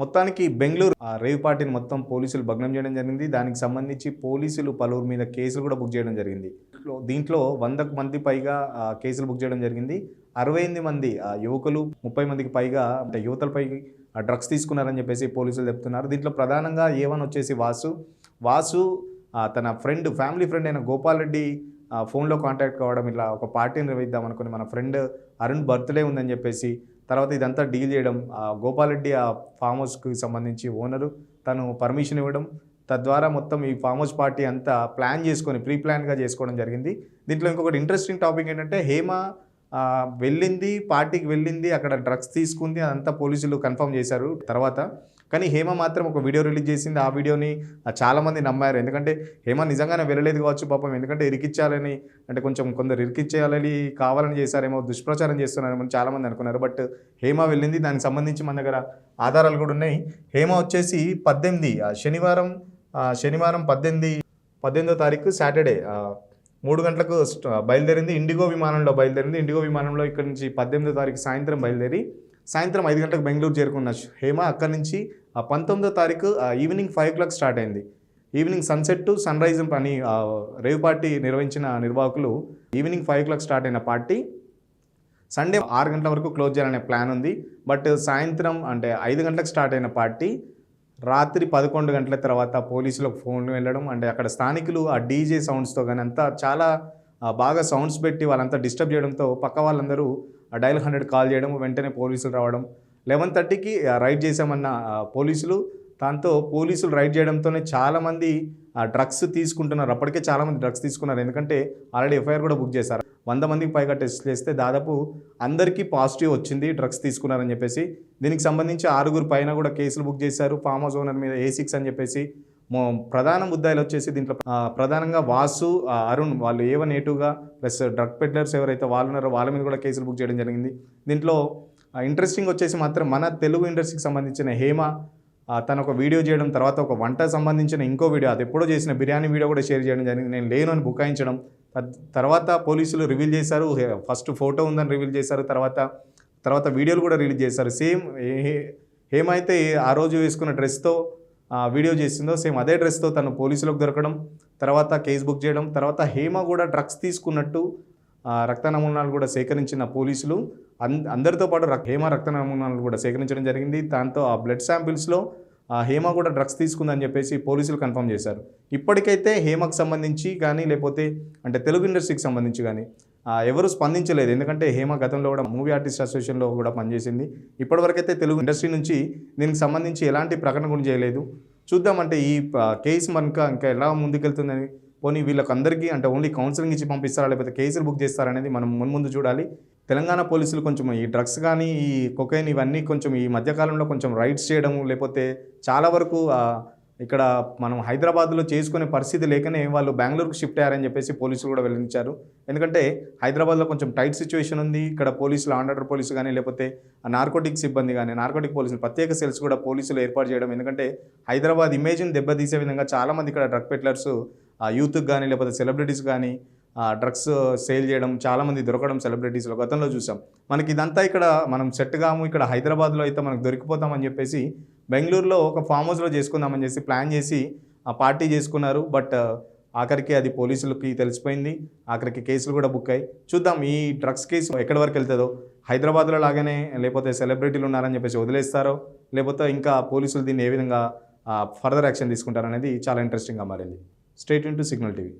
మొత్తానికి బెంగుళూరు రేవ్ పార్టీని మొత్తం పోలీసులు భగ్నం చేయడం జరిగింది. దానికి సంబంధించి పోలీసులు పలువురు మీద కేసులు కూడా బుక్ చేయడం జరిగింది. దీంట్లో 100కు మంది పైగా కేసులు బుక్ చేయడం జరిగింది. 68 మంది యువకులు, 30 మందికి పైగా అంటే యువతలపై డ్రగ్స్ తీసుకున్నారని చెప్పేసి పోలీసులు చెప్తున్నారు. దీంట్లో ప్రధానంగా A1 వచ్చేసి వాసు తన ఫ్యామిలీ ఫ్రెండ్ అయిన గోపాల్ రెడ్డి ఫోన్లో కాంటాక్ట్ కావడం, ఇలా ఒక పార్టీని నిర్వహిద్దాం అనుకుని మన ఫ్రెండ్ అరుణ్ బర్త్డే ఉందని చెప్పేసి తర్వాత ఇదంతా డీల్ చేయడం, గోపాల్ రెడ్డి ఆ ఫామ్ హౌస్కి సంబంధించి ఓనరు తను పర్మిషన్ ఇవ్వడం, తద్వారా మొత్తం ఈ ఫామ్ హౌస్ పార్టీ అంతా ప్లాన్ చేసుకొని ప్రీ ప్లాన్గా చేసుకోవడం జరిగింది. దీంట్లో ఇంకొకటి ఇంట్రెస్టింగ్ టాపిక్ ఏంటంటే హేమ వెళ్ళింది, పార్టీకి వెళ్ళింది, అక్కడ డ్రగ్స్ తీసుకుంది, అదంతా పోలీసులు కన్ఫర్మ్ చేశారు తర్వాత. కానీ హేమ మాత్రం ఒక వీడియో రిలీజ్ చేసింది. ఆ వీడియోని చాలామంది నమ్మారు. ఎందుకంటే హేమ నిజంగానే వెళ్ళలేదు కావచ్చు పాపం, ఎందుకంటే ఇరికిచ్చాలని, అంటే కొందరు ఇరికిచ్చేయాలని కావాలని చేశారేమో, దుష్ప్రచారం చేస్తున్నారేమో చాలామంది అనుకున్నారు. బట్ హేమ వెళ్ళింది. దానికి సంబంధించి మన దగ్గర ఆధారాలు కూడా ఉన్నాయి. హేమ వచ్చేసి 18 శనివారం 18వ తారీఖు సాటర్డే 3 గంటలకు బయలుదేరింది. ఇండిగో విమానంలో బయలుదేరింది. ఇండిగో విమానంలో ఇక్కడ నుంచి 18వ తారీఖు సాయంత్రం బయలుదేరి సాయంత్రం 5 గంటలకు బెంగళూరు చేరుకున్న హేమ అక్కడి నుంచి 19వ తారీఖు ఈవినింగ్ 5 o'clock స్టార్ట్ అయింది. Evening sunset to sunrise అని రేవ్ పార్టీ నిర్వహించిన నిర్వాహకులు ఈవినింగ్ 5 o'clock స్టార్ట్ అయిన పార్టీ సండే 6 గంటల వరకు క్లోజ్ చేయాలనే ప్లాన్ ఉంది. బట్ సాయంత్రం అంటే 5 గంటలకు స్టార్ట్ అయిన పార్టీ రాత్రి 11 గంటల తర్వాత పోలీసులకు ఫోన్ వెళ్ళడం, అంటే అక్కడ స్థానికులు ఆ డీజే సౌండ్స్తో కానీ అంతా చాలా బాగా సౌండ్స్ పెట్టి వాళ్ళంతా డిస్టర్బ్ చేయడంతో పక్క వాళ్ళందరూ డయల్ 100 కాల్ చేయడం, వెంటనే పోలీసులు రావడం. 11:30కి రైడ్ చేశామన్న పోలీసులు, దాంతో పోలీసులు రైడ్ చేయడంతోనే చాలామంది డ్రగ్స్ తీసుకుంటున్నారు. అప్పటికే చాలామంది డ్రగ్స్ తీసుకున్నారు. ఎందుకంటే ఆల్రెడీ ఎఫ్ఐఆర్ కూడా బుక్ చేశారు. 100 మందికి పైగా టెస్ట్ చేస్తే దాదాపు అందరికీ పాజిటివ్ వచ్చింది, డ్రగ్స్ తీసుకున్నారని చెప్పేసి. దీనికి సంబంధించి 6 పైన కూడా కేసులు బుక్ చేశారు. ఫామ్ హౌస్ ఓనర్ మీద A6 అని చెప్పేసి. ప్రధాన ముద్దాయిలు వచ్చేసి దీంట్లో ప్రధానంగా వాసు, అరుణ్, వాళ్ళు A1 A2గా ప్లస్ డ్రగ్ పెడ్లర్స్ ఎవరైతే వాళ్ళు ఉన్నారో వాళ్ళ మీద కూడా కేసులు బుక్ చేయడం జరిగింది. దీంట్లో ఇంట్రెస్టింగ్ వచ్చేసి మాత్రం మన తెలుగు ఇండస్ట్రీకి సంబంధించిన హేమ తను ఒక వీడియో చేయడం, తర్వాత ఒక వంట సంబంధించిన ఇంకో వీడియో, అది ఎప్పుడో చేసిన బిర్యానీ వీడియో కూడా షేర్ చేయడం జరిగింది. నేను లేను అని బుకాయించడం. తర్వాత పోలీసులు రివీల్ చేశారు. ఫస్ట్ ఫోటో ఉందని రివీల్ చేశారు, తర్వాత వీడియోలు కూడా రిలీజ్ చేశారు. సేమ్ హేమ అయితే ఆ రోజు వేసుకున్న డ్రెస్తో వీడియో చేసిందో సేమ్ అదే డ్రెస్తో తను పోలీసులకు దొరకడం, తర్వాత కేసు బుక్ చేయడం, తర్వాత హేమ కూడా డ్రగ్స్ తీసుకున్నట్టు రక్త నమూనాలు కూడా సేకరించిన పోలీసులు అందరితో పాటు హేమ రక్త నమూనాలు కూడా సేకరించడం జరిగింది. దాంతో ఆ బ్లడ్ శాంపిల్స్లో హేమ కూడా డ్రగ్స్ తీసుకుందని చెప్పేసి పోలీసులు కన్ఫర్మ్ చేశారు. ఇప్పటికైతే హేమకు సంబంధించి కానీ లేకపోతే అంటే తెలుగు ఇండస్ట్రీకి సంబంధించి కానీ ఎవరు స్పందించలేదు. ఎందుకంటే హేమ గతంలో కూడా మూవీ ఆర్టిస్ట్ అసోసియేషన్లో కూడా పనిచేసింది. ఇప్పటివరకైతే తెలుగు ఇండస్ట్రీ నుంచి దీనికి సంబంధించి ఎలాంటి ప్రకటన కూడా చేయలేదు. చూద్దామంటే ఈ కేసు ఇంకా ఎలా ముందుకెళ్తుందని. పోనీ వీళ్ళకందరికీ అంటే ఓన్లీ కౌన్సిలింగ్ ఇచ్చి పంపిస్తారా లేకపోతే కేసులు బుక్ చేస్తారనేది మనం ముందు చూడాలి. తెలంగాణ పోలీసులు కొంచెం ఈ డ్రగ్స్ కానీ ఈ కొకైన్ ఇవన్నీ కొంచెం ఈ మధ్యకాలంలో కొంచెం రైడ్స్ చేయడం, లేకపోతే చాలా వరకు ఇక్కడ మనం హైదరాబాద్లో చేసుకునే పరిస్థితి లేకనే వాళ్ళు బెంగళూరుకు షిఫ్ట్ అయ్యారని చెప్పేసి పోలీసులు కూడా వెల్లడించారు. ఎందుకంటే హైదరాబాద్లో కొంచెం టైట్ సిచ్యువేషన్ ఉంది. ఇక్కడ పోలీసులు ఆర్డర్ పోలీసు కానీ లేకపోతే నార్కోటిక్ సిబ్బంది కానీ నార్కోటిక్ పోలీసులు ప్రత్యేక సెల్స్ కూడా పోలీసులు ఏర్పాటు చేయడం. ఎందుకంటే హైదరాబాద్ ఇమేజ్ని దెబ్బతీసే విధంగా చాలామంది ఇక్కడ డ్రగ్ పెడ్లర్స్ యూత్కి కానీ లేకపోతే సెలబ్రిటీస్ కానీ డ్రగ్స్ సేల్ చేయడం, చాలామంది దొరకడం సెలబ్రిటీస్లో గతంలో చూసాం. మనకి ఇదంతా ఇక్కడ మనం సెట్ కాము, ఇక్కడ హైదరాబాద్లో అయితే మనకు దొరికిపోతామని చెప్పేసి బెంగళూరులో ఒక ఫామ్ హౌస్లో చేసుకుందామని చేసి ప్లాన్ చేసి ఆ పార్టీ చేసుకున్నారు. బట్ ఆఖరికి అది పోలీసులకి తెలిసిపోయింది. ఆఖరికి కేసులు కూడా బుక్ అయ్యి. చూద్దాం ఈ డ్రగ్స్ కేసు ఎక్కడి వరకు వెళ్తుందో. హైదరాబాద్లో లాగానే లేకపోతే సెలబ్రిటీలు ఉన్నారని చెప్పేసి వదిలేస్తారో, లేకపోతే ఇంకా పోలీసులు దీన్ని ఏ విధంగా ఫర్దర్ యాక్షన్ తీసుకుంటారనేది చాలా ఇంట్రెస్టింగ్గా మారింది. Straight into signal TV.